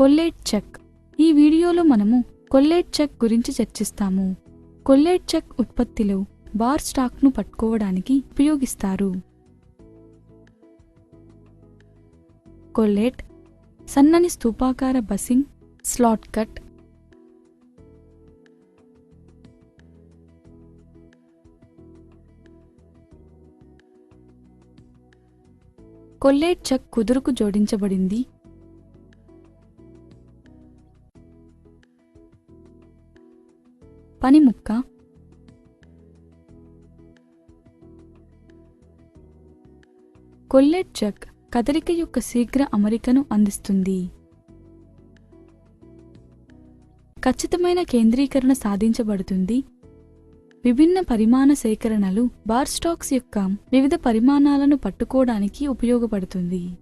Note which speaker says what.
Speaker 1: కొల్లేట్ check. ఈ వీడియోలో మనము కొల్లేట్ చెక్ గురించి చర్చిస్తాము. కొల్లేట్ చెక్ ఉత్పత్తిలో బార్ స్టాక్ను పట్టుకోవడానికి ఉపయోగిస్తారు. కొల్లేట్ సన్నని స్తూపాకార బసింగ్ స్లాట్ కట్. కొల్లేట్ చెక్ కుదురుకు జోడించబడింది. పని ముక్క. కొల్లేట్ చెక్ కదలిక యొక్క శీఘ్ర అమరికను అందిస్తుంది. ఖచ్చితమైన కేంద్రీకరణ సాధించబడుతుంది. విభిన్న పరిమాణ సేకరణలు బార్ స్టాక్స్ యొక్క వివిధ పరిమాణాలను పట్టుకోవడానికి ఉపయోగపడుతుంది.